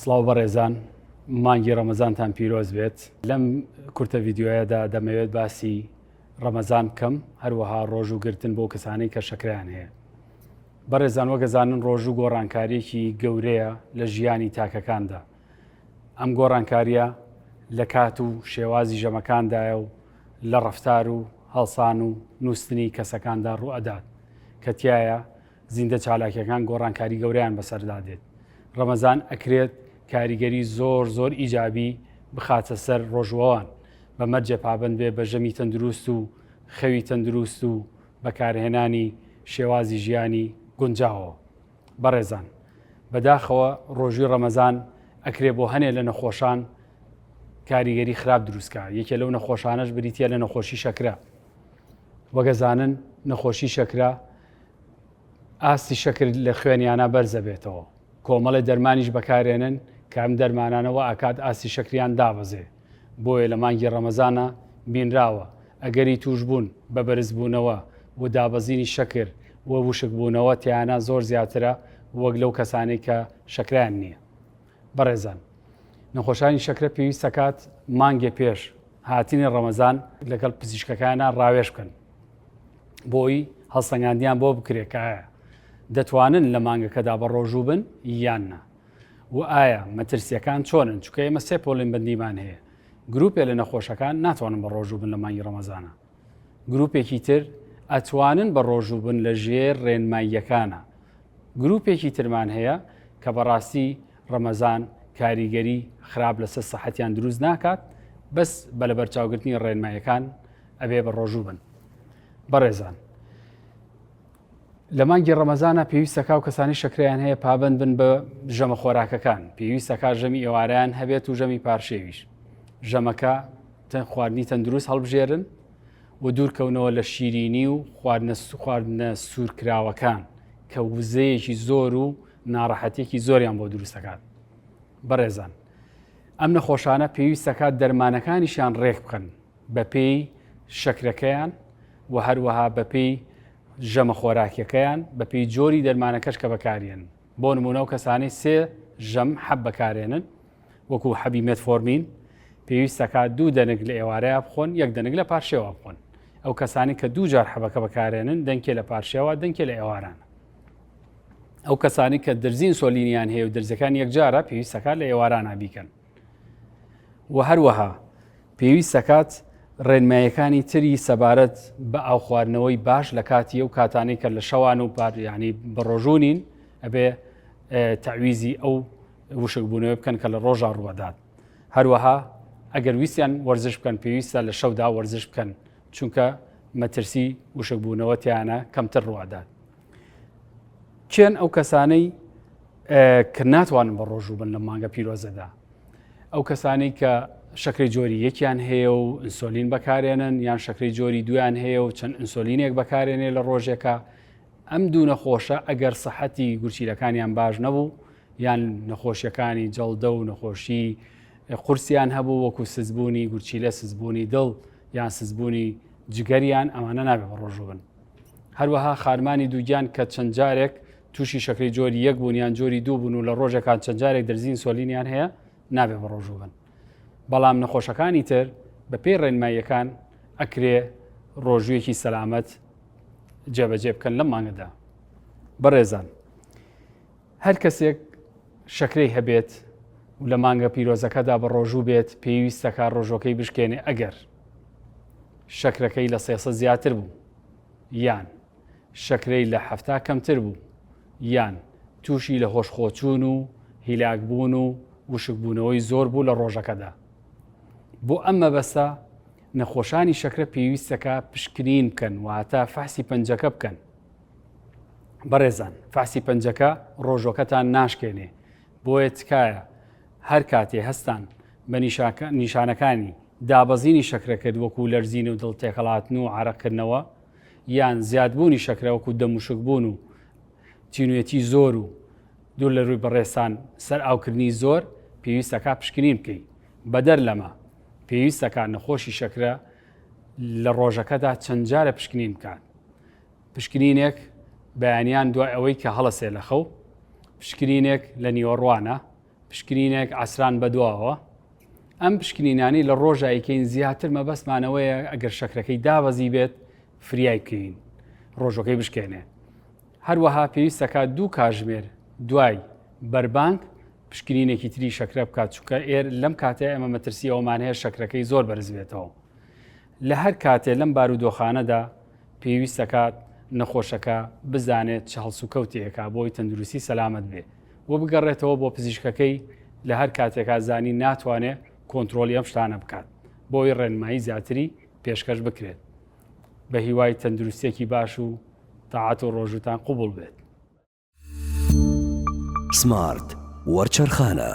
سڵاو بەڕێزان، مانگی ڕەمەزانتان پیرۆز بێت. لەم کورتە ڤیدیۆیەدا دەمەوێت باسی ڕەمەزان بکەم، هەروەها ڕۆژوو گرتن بۆ کەسانەی کە شەکرەیان هەیە. بەڕێزان، وەگەزانن ڕۆژوو گۆڕانکاریەکی گەورەیە لە ژیانی تاکەکاندا. ئەم گۆڕانکاریە لە کات و شێوازی ژەمەکاندایە و لە ڕەفتار و هەڵسان و نووسنی کەسەکاندا ڕوئەدات کە تایە زیندە چالاکیەکان گۆڕانکاری گەورەیان بەسەردادێت. ڕەمەزان ئەکرێت کاریگەری زۆر ئیجابی بخاتە سەر ڕۆژوەوان، بەمەرجە پابند بێ بە ژەمی تەندروست و خەوی تەندروست و بەکارهێنانی شێوازی ژیانی گونجاوە. بەڕێزان، بەداخەوە ڕۆژووی ڕەمەزان ئەکرێ بۆ هەنێ لە نەخۆشان کاریگەری خراپ دروستکە. یەکێ لەو نەخۆشانەش بریتە لە نەخۆشی شەکرە. وەگەزانن نەخۆشی شەکرە ئاستی شەکر لە خوێنیانە بەرزە بێتەوە. کۆمەڵی دەرمانیش بەکارێنن کە ئەم دەرمانانەوە ئاکات ئاستی شەکریان دابەزێ. بۆیە لە مانگی ڕەمەزانە بینراوە ئەگەری توش بوون بە بەرزبوونەوە و دابەزینی شەکر و وشک بوونەوە تیانە زۆر زیاترە وەک لەو کەسانەی کە شەکریان نییە. بەڕێزان، نەخۆشانی شەکرە پێویستە کات مانگێ پێش هاتینی ڕەمەزان لەگەڵ پزیشکەکانە ڕاوێژ بکەن بۆی هەڵسەنگاندیان بۆ بکرێت کە ئایا دەتوانن لە مانگەکەدا بە ڕۆژوو بن یاننا، و ئایا مەترسیەکان چۆنن، چونکە ئێمە سێ پۆڵین بەندیمان هەیە. گروپێ لە نەخۆشەکان ناتوانن بە ڕۆژوو بن لە مانگی ڕەمەزانە. گروپێکی تر ئەتوانن بە ڕۆژوو بن لە ژێر ڕێنماییەکانە. گروپێکی ترمان هەیە کە بەڕاستی ڕەمەزان کاریگەری خراپ لەسەر سەحەتیان دروست ناکات، بەس بە لە بەرچاوگرتنی ڕێنماییەکان ئەبێ بە ڕۆژوو بن. بەڕێزان، لە مانگی ڕەمەزانە پێویستە کاو کەسانی شەکرەیان هەیە پابند بن بە ژەمە خۆراکەکان. پێویستە کا ژەمی ئێوارەیان هەبێت و ژەمی پارشێویش. ژەمەکە خواردنی تەندروست هەڵبژێرن و دوورکەونەوە لە شیرینی و خواردنە سوورکراوەکان کە وزەیەکی زۆر و ناڕەحەتێکی زۆریان بۆ دروستەکات. بەڕێزان، ئەم نەخۆشانە پێویستە کات دەرمانەکانیشیان ڕێک بکەن بە پێی شەکرەکەیان و هەروەها بە پێی ژەمە خۆراکیەکەیان، بە پێی جۆری دەرمانەکەش کە بەکارێنن. بۆ نمونە و کەسانی سێ ژەم حەب بەکارێنن وەکو حەبی مێتفۆرمین، پێویستە کات 2 دەنگ لە ئێوارەیە بخۆن، 1 دەنگ لە پارشێوە بخۆن. ئەو کەسانی کە 2 جار حەبەکە بەکارێنن، دەنگێ لە پارشێوە دەنگێ لە ئێوارانە. ئەو کەسانی کە دەرزین سۆلینیان هەیە و دەرزەکان یەکجارە، پێویستە کات لە ئێوارانە بیکەن. و هەروەها پێویستە کات ڕێنماییەکانی تری سەبارەت بە ئاو خواردنەوەی باش لە کاتی و کاتانەی کە لە شەوان و ینی بە ڕۆژوونین ئەبێ تەعویزی ئەو وشکبوونەوەی بکەن کە لە ڕۆژە ڕوەدات. هەروەها ئەگەر ویستیان وەرزش بکەن، پێویستە لە شەودا وەرزش بکەن، چونکە مەترسی وشکبوونەوە تیانە کەمتر ڕوادات. چێن ئەو کەسانەی کە ناتوانن بە ڕۆژوو بن لە مانگە پیرۆزەدا، ئەو کەسانەی کە شەکری جۆری یەکیان هەیە و ئینسۆلین بەکارێنن، یان شەکری جۆری دویان هەیە و چەند ئینسۆلینێک بەکارێنێ لە ڕۆژێکە. ئەم دوو نەخۆشە ئەگەر سەحەتی گورچیلەکانیان باش نەبوو، یان نەخۆشیەکانی جەڵدە و نەخۆشی قورسیان هەبوو وەکو سزبوونی گورچیلە، سزبوونی دڵ یان سزبوونی جگەریان، ئەوانە نابێت بە ڕۆژوو بن. هەروەها خارمانی دووگیان کە چەند جارێک تووشی شەکری جۆری یەک بوون یان جۆری دوو بوون و لە ڕۆژێکان چەند جارێک دەرزین سۆلینیان هەیە، نابێت بە ڕۆژوو بن. بەڵام نەخۆشەکانی تر بە پێی ڕێنماییەکان ئەکرێ ڕۆژوویەکی سەلامەت جێبەجێ بکەن لەم مانگەدا. بەڕێزان، هەر کەسێک شەکرەی هەبێت و لە مانگە پیرۆزەکەدا بە ڕۆژوو بێت، پێویستە کار ڕۆژۆکەی بشکێنێ. ئەگەر شەکرەکەی لە 300 زیاتر بوو، یان شەکرەی لە 70 کەمتر بوو، یان تووشی لە هۆشخۆچوون و هیلاکبوون و وشکبوونەوەی زۆر بوو لە ڕۆژەکەدا. بۆ ئەم مەبەستە نەخۆشانی شەکرە پێویستەکە پشکنین بکەن و هەتا فحسی پەنجەکە بکەن. بەڕێزان، فحسی پەنجەکە ڕۆژۆکەتان ناشکێنێ، بۆیە تکایە هەر کاتێ هەستان بە نیشانەکانی دابەزینی شەکرە کرد وەکو لەرزین و دڵتێکەڵاتن و عەرەقکردنەوە، یان زیادبوونی شەکرە وەکو دەموشکبوون و تینوێتی زۆر و دوور لە ڕووی بەڕێستان سەر ئاوکردنی زۆر، پێویستەکە پشکنین بکەیت. بەدەر لەمە پێویستەکە نەخۆشی شەکرە لە ڕۆژەکەدا چەند جارە پشکنین بکات. پشکنینێک بەیانیان دوای ئەوەی کە هەڵەسێ لە خەو، پشکنینێک لە نیوەڕوانە، پشکنینێک ئاسران بەدواوە ئەم پشکنینانی لە ڕۆژایکەین زیاتر مەبەستمانەوەیە ئەگەر شەکرەکەی داوەزی بێت فریای بکەین ڕۆژەکەی بشکێنێ. هەروەها پێویستەکە 2 کاتژمێر دوای بەربانگ پشکنینێکی تری شەکرە بکات چونکە لەم کاتێ ئەمە مەترسی ئەومان هەیە شەکرەکەی زۆر بەرز بێتەوە. لە هەر کاتێ لەم بارودۆخانەدا پێویستەکات نەخۆشەکە بزانێت چ هەڵسوکەوتێکە بۆی تەندروستی سەلامت بێ بۆ بگەڕێتەوە بۆ پزیشکەکەی لە هەر کاتێکا زانی ناتوانێت کۆنتترۆلی ئەم شتانە بکات بۆی ڕێنمایی زیاتری پێشکەش بکرێت بە هیوای تەندروستێکی باش و تاعات و ڕۆژوتان قوبوڵ بێت. سمارت وەرچەرخانە